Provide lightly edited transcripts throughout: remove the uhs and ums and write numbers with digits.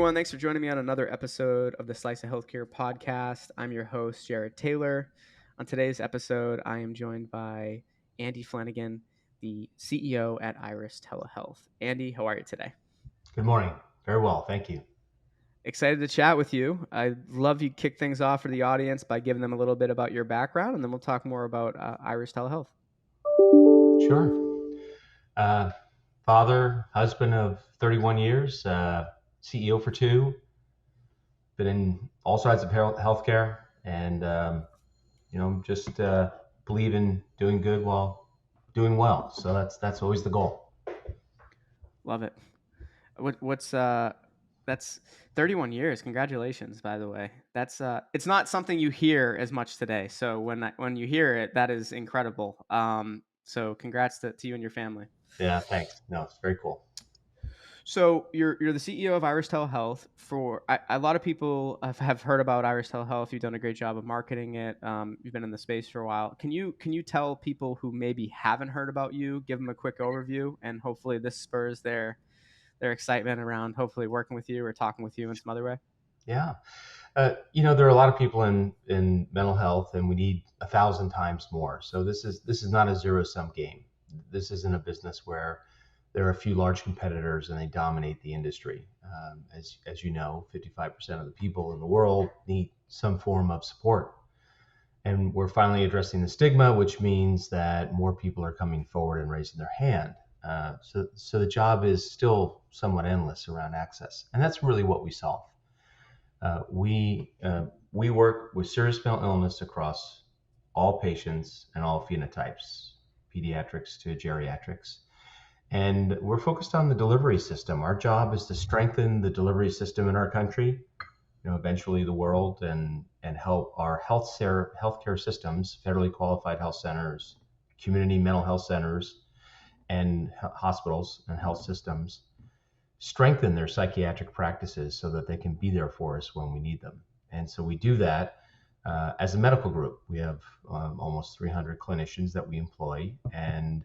everyone. Thanks for joining me on another episode of the Slice of Healthcare podcast. I'm your host, Jared Taylor. On today's episode, I am joined by Andy Flanagan, the CEO at Iris Telehealth. Andy, how are you today? Good morning. Very well, thank you. Excited to chat with you. I'd love you to kick things off for the audience by giving them a little bit about your background, and then we'll talk more about Iris Telehealth. Sure. Father, husband of 31 years, CEO for two, been in all sides of healthcare, and just believe in doing good while doing well. So that's always the goal. Love it. What's that's 31 years. Congratulations, by the way. That's it's not something you hear as much today. So when you hear it, that is incredible. So congrats to you and your family. Yeah, thanks. No, it's very cool. So you're the CEO of Iris Telehealth. A lot of people have heard about Iris Telehealth. You've done a great job of marketing it. You've been in the space for a while. Can you tell people who maybe haven't heard about you, give them a quick overview, and hopefully this spurs their excitement around hopefully working with you or talking with you in some other way? Yeah. There are a lot of people in mental health, and we need 1,000 times more. So this is not a zero-sum game. This isn't a business where there are a few large competitors and they dominate the industry. As you know, 55% of the people in the world need some form of support. And we're finally addressing the stigma, which means that more people are coming forward and raising their hand. So the job is still somewhat endless around access. And that's really what we solve. We work with serious mental illness across all patients and all phenotypes, pediatrics to geriatrics. And we're focused on the delivery system. Our job is to strengthen the delivery system in our country, eventually the world, and help our healthcare systems, federally qualified health centers, community mental health centers, and hospitals and health systems strengthen their psychiatric practices so that they can be there for us when we need them. And so we do that as a medical group. We have almost 300 clinicians that we employ, and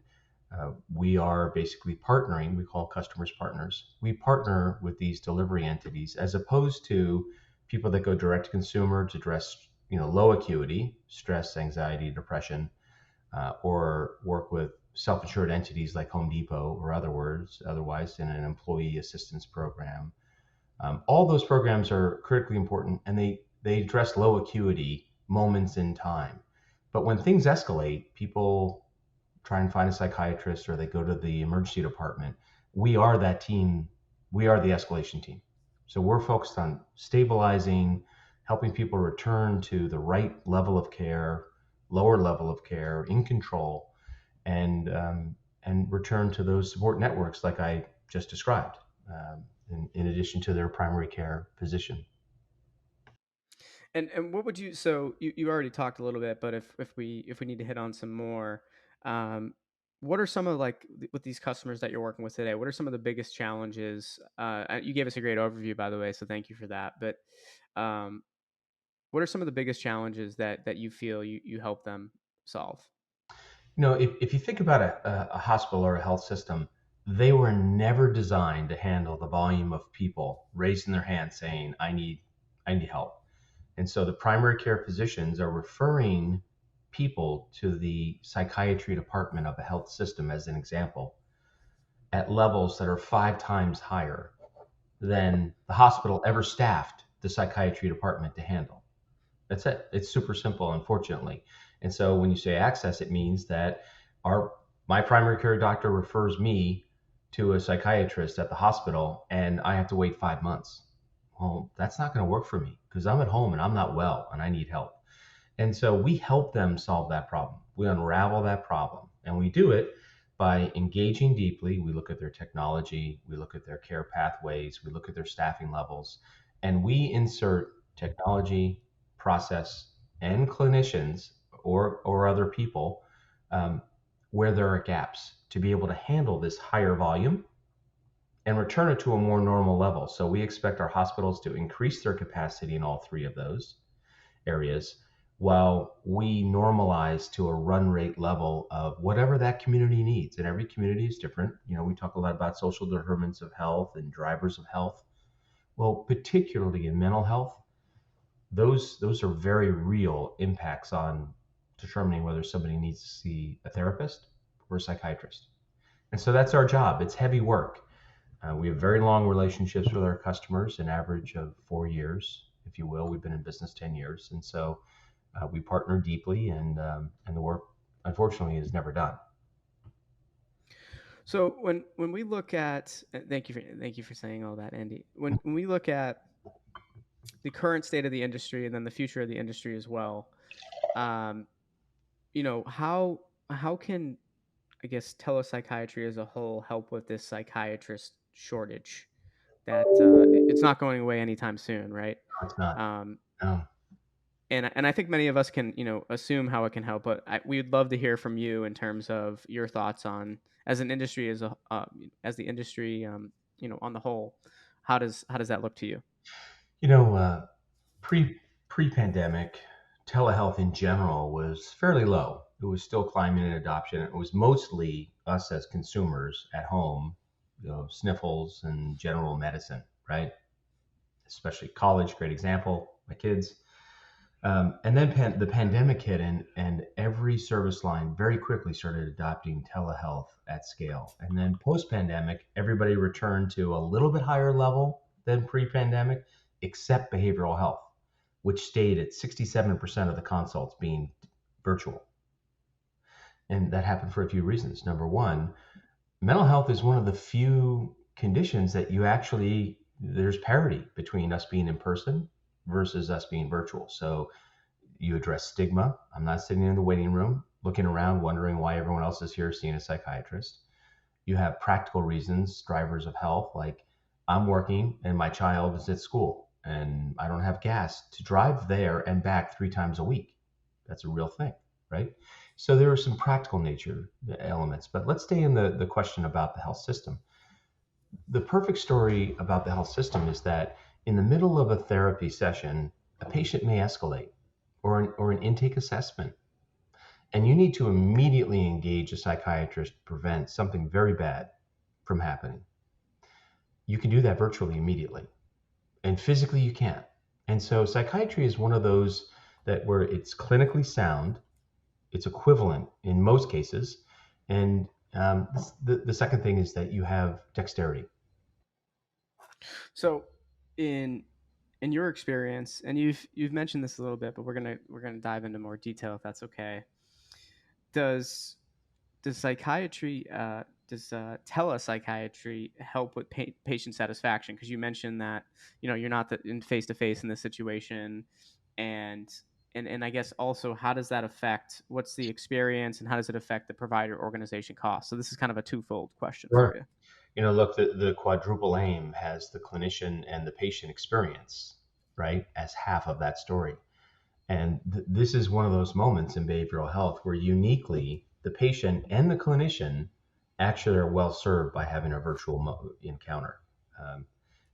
we are basically partnering. We call customers partners. We partner with these delivery entities as opposed to people that go direct to consumer to address low acuity stress, anxiety, depression, or work with self-insured entities like Home Depot or otherwise in an employee assistance program. All those programs are critically important, and they address low acuity moments in time. But when things escalate, people try and find a psychiatrist or they go to the emergency department. We are that team. We are the escalation team. So we're focused on stabilizing, helping people return to the right level of care, lower level of care, in control, and return to those support networks like I just described, in addition to their primary care physician. And what would you? So you already talked a little bit, but if we need to hit on some more, what are some of with these customers that you're working with today? What are some of the biggest challenges? You gave us a great overview, by the way, so thank you for that. But um, what are some of the biggest challenges that you feel you help them solve? If you think about a hospital or a health system, they were never designed to handle the volume of people raising their hand saying, I need help. And so the primary care physicians are referring people to the psychiatry department of a health system, as an example, at levels that are 5 times higher than the hospital ever staffed the psychiatry department to handle. That's it. It's super simple, unfortunately. And so when you say access, it means that my primary care doctor refers me to a psychiatrist at the hospital, and I have to wait 5 months. Well, that's not going to work for me because I'm at home and I'm not well and I need help. And so we help them solve that problem. We unravel that problem, and we do it by engaging deeply. We look at their technology, we look at their care pathways, we look at their staffing levels, and we insert technology, process, and clinicians or other people where there are gaps to be able to handle this higher volume and return it to a more normal level. So we expect our hospitals to increase their capacity in all three of those areas while we normalize to a run rate level of whatever that community needs. And every community is different. We talk a lot about social determinants of health and drivers of health. Well, particularly in mental health, those are very real impacts on determining whether somebody needs to see a therapist or a psychiatrist. And so that's our job. It's heavy work. We have very long relationships with our customers, an average of 4 years, if you will. We've been in business 10 years. And so we partner deeply, and the work, unfortunately, is never done. So when we look at thank you for saying all that, Andy. When we look at the current state of the industry and then the future of the industry as well, um, how can, I guess, telepsychiatry as a whole help with this psychiatrist shortage that it's not going away anytime soon, right? No, it's not. Um, No. and I think many of us can assume how it can help, but we'd love to hear from you in terms of your thoughts on as an industry as the industry on the whole, how does that look to you? You know, pre-pandemic, telehealth in general was fairly low. It was still climbing in adoption. It was mostly us as consumers at home, sniffles and general medicine, right? Especially college, great example. My kids. And then the pandemic hit, and every service line very quickly started adopting telehealth at scale. And then post pandemic, everybody returned to a little bit higher level than pre pandemic, except behavioral health, which stayed at 67% of the consults being virtual. And that happened for a few reasons. Number one, mental health is one of the few conditions that there's parity between us being in person versus us being virtual. So you address stigma. I'm not sitting in the waiting room looking around wondering why everyone else is here seeing a psychiatrist. You have practical reasons, drivers of health, like I'm working and my child is at school and I don't have gas to drive there and back 3 times a week. That's a real thing, right? So there are some practical nature elements, but let's stay in the question about the health system. The perfect story about the health system is that in the middle of a therapy session, a patient may escalate or an intake assessment. And you need to immediately engage a psychiatrist to prevent something very bad from happening. You can do that virtually immediately, and physically you can't. And so psychiatry is one of those that where it's clinically sound, it's equivalent in most cases, and the second thing is that you have dexterity. So in in your experience, and you've mentioned this a little bit, but we're gonna dive into more detail if that's okay. Does does psychiatry does telepsychiatry help with patient satisfaction? Because you mentioned that you're not in face to face in this situation, and and I guess also how does that affect what's the experience and how does it affect the provider organization cost? So this is kind of a twofold question for Sure. you. Look, the quadruple aim has the clinician and the patient experience, right, as half of that story. And this is one of those moments in behavioral health where uniquely the patient and the clinician actually are well served by having a virtual encounter. Um,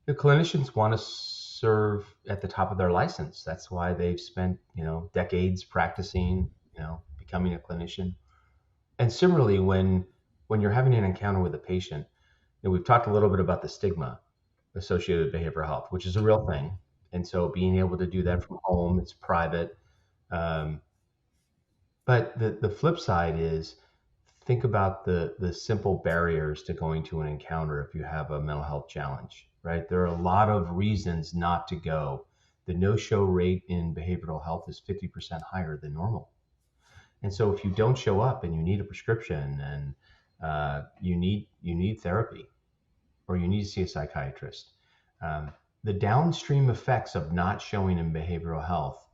the clinicians want to serve at the top of their license. That's why they've spent decades practicing, becoming a clinician. And similarly, when you're having an encounter with a patient, we've talked a little bit about the stigma associated with behavioral health, which is a real thing. And so being able to do that from home, it's private. Um, but the flip side is think about the simple barriers to going to an encounter if you have a mental health challenge, right? There are a lot of reasons not to go. The no-show rate in behavioral health is 50% higher than normal. And so if you don't show up and you need a prescription and you need therapy or you need to see a psychiatrist, um, the downstream effects of not showing in behavioral health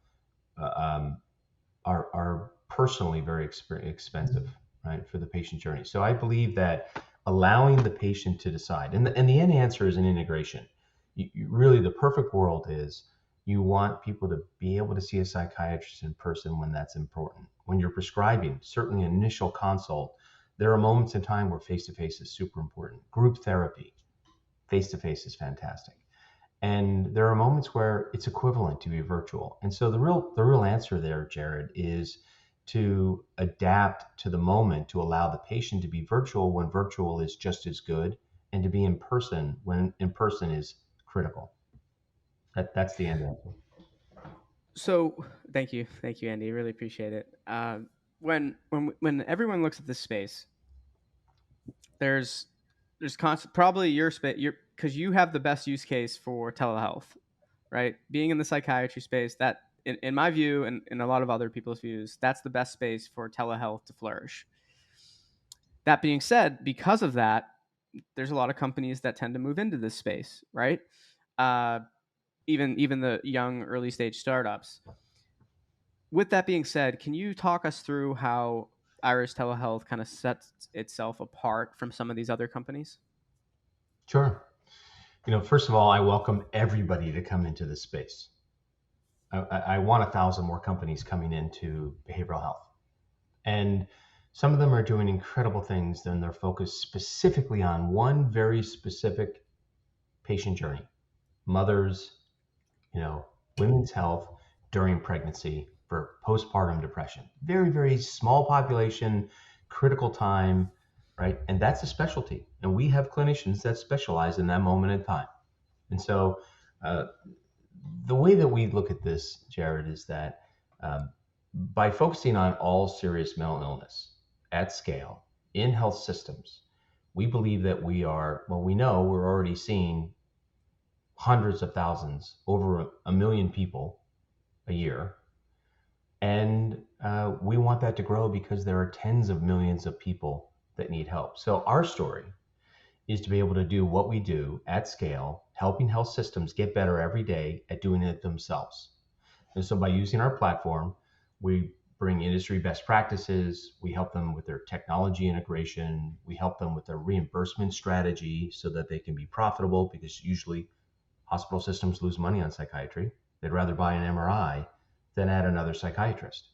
uh, um, are personally very expensive, right, for the patient journey. So I believe that allowing the patient to decide, and the end answer is an integration. Really, the perfect world is you want people to be able to see a psychiatrist in person when that's important. When you're prescribing, certainly initial consult, there are moments in time where face to face is super important. Group therapy, face to face is fantastic. And there are moments where it's equivalent to be virtual. And so the real answer there, Jared, is to adapt to the moment to allow the patient to be virtual when virtual is just as good, and to be in person when in person is critical. That's the end answer. So thank you, Andy. Really appreciate it. When everyone looks at this space, there's constant probably your space, your because you have the best use case for telehealth, right? Being in the psychiatry space, that in my view and in a lot of other people's views, that's the best space for telehealth to flourish. That being said, because of that, there's a lot of companies that tend to move into this space, right? Uh, even the young early stage startups. With that being said, can you talk us through how Iris Telehealth kind of sets itself apart from some of these other companies? Sure. First of all, I welcome everybody to come into this space. I want 1,000 more companies coming into behavioral health. And some of them are doing incredible things, then they're focused specifically on one very specific patient journey. Mothers, you know, women's health during pregnancy for postpartum depression. Very, very small population, critical time, right? And that's a specialty. And we have clinicians that specialize in that moment in time. And so uh, the way that we look at this, Jared, is that by focusing on all serious mental illness at scale in health systems, we believe that we know we're already seeing hundreds of thousands, over a million people a year. And we want that to grow because there are tens of millions of people that need help. So our story is to be able to do what we do at scale, helping health systems get better every day at doing it themselves. And so by using our platform, we bring industry best practices, we help them with their technology integration, we help them with their reimbursement strategy so that they can be profitable, because usually hospital systems lose money on psychiatry. They'd rather buy an MRI than add another psychiatrist,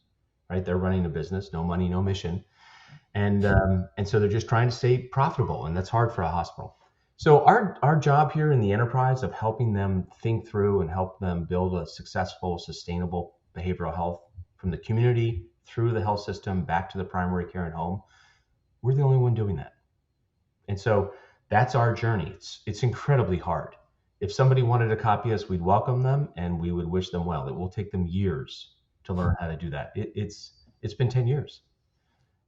right? They're running a business, no money, no mission, and so they're just trying to stay profitable, and that's hard for a hospital. So our job here in the enterprise of helping them think through and help them build a successful, sustainable behavioral health from the community through the health system back to the primary care and home, we're the only one doing that. And so that's our journey. It's incredibly hard. If somebody wanted to copy us, we'd welcome them and we would wish them well. It will take them years to learn how to do that. It's been 10 years.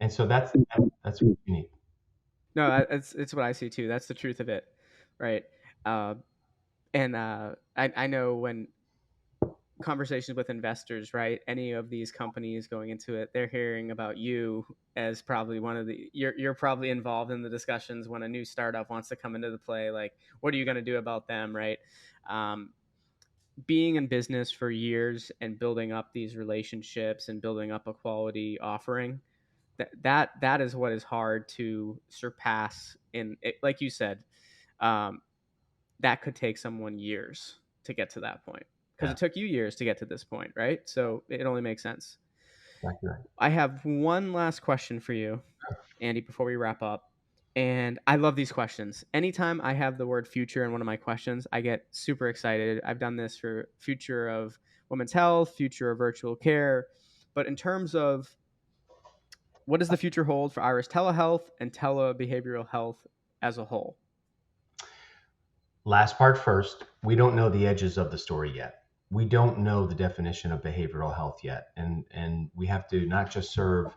And so that's what you need. No, it's what I see too. That's the truth of it, right? Uh, I know when conversations with investors, right? Any of these companies going into it, they're hearing about you as probably one of the you're probably involved in the discussions when a new startup wants to come into the play. Like, what are you going to do about them, right? Um, Being in business for years and building up these relationships and building up a quality offering, that is what is hard to surpass. In it, like you said, um, that could take someone years to get to that point because Yeah, it took you years to get to this point, right? So it only makes sense. exactly right. I have one last question for you, Andy, before we wrap up. And I love these questions. Anytime I have the word future in one of my questions, I get super excited. I've done this for future of women's health, future of virtual care. But in terms of what does the future hold for Iris telehealth and telebehavioral health as a whole? Last part first, we don't know the edges of the story yet. We don't know the definition of behavioral health yet. And we have to not just serve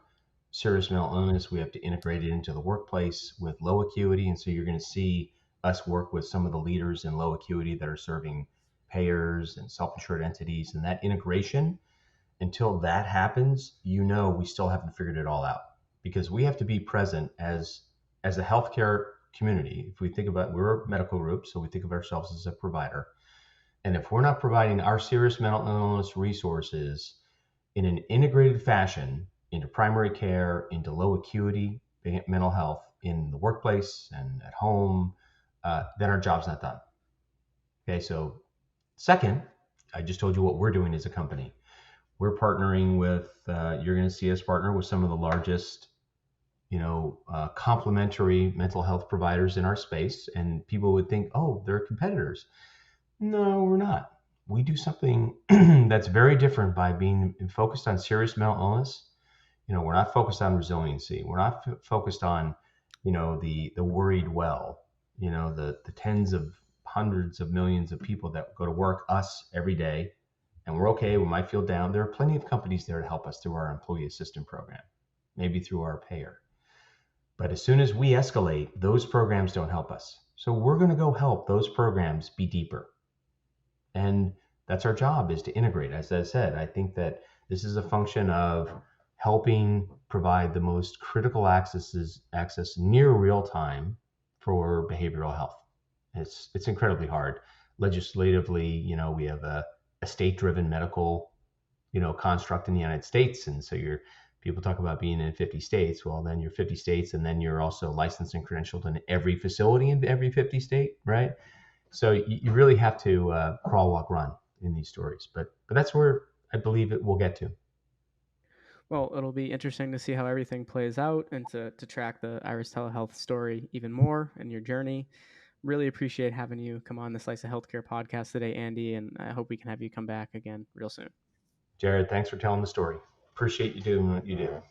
serious mental illness, we have to integrate it into the workplace with low acuity. And so you're going to see us work with some of the leaders in low acuity that are serving payers and self-insured entities. And that integration, until that happens, we still haven't figured it all out, because we have to be present as a healthcare community. If we think about, we're a medical group, so we think of ourselves as a provider. And if we're not providing our serious mental illness resources in an integrated fashion into primary care, into low acuity mental health in the workplace and at home, then our job's not done. Okay, so second, I just told you what we're doing as a company. We're partnering with, you're going to see us partner with some of the largest, complementary mental health providers in our space. And people would think, oh, they're competitors. No, we're not. We do something that's very different by being focused on serious mental illness. We're not focused on resiliency. We're not focused on, the worried well, the tens of hundreds of millions of people that go to work, us, every day, and we're okay. We might feel down. There are plenty of companies there to help us through our employee assistance program, maybe through our payer. But as soon as we escalate, those programs don't help us. So we're going to go help those programs be deeper. And that's our job, is to integrate. As I said, I think that this is a function of helping provide the most critical access near real time for behavioral health. It's incredibly hard. Legislatively, we have a state-driven medical, construct in the United States. And so people talk about being in 50 states. Well, then you're 50 states, and then you're also licensed and credentialed in every facility in every 50 state, right? So you really have to crawl, walk, run in these stories. But that's where I believe it will get to. Well, it'll be interesting to see how everything plays out and to track the Iris Telehealth story even more and your journey. Really appreciate having you come on the Slice of Healthcare podcast today, Andy, and I hope we can have you come back again real soon. Jared, thanks for telling the story. Appreciate you doing what you do.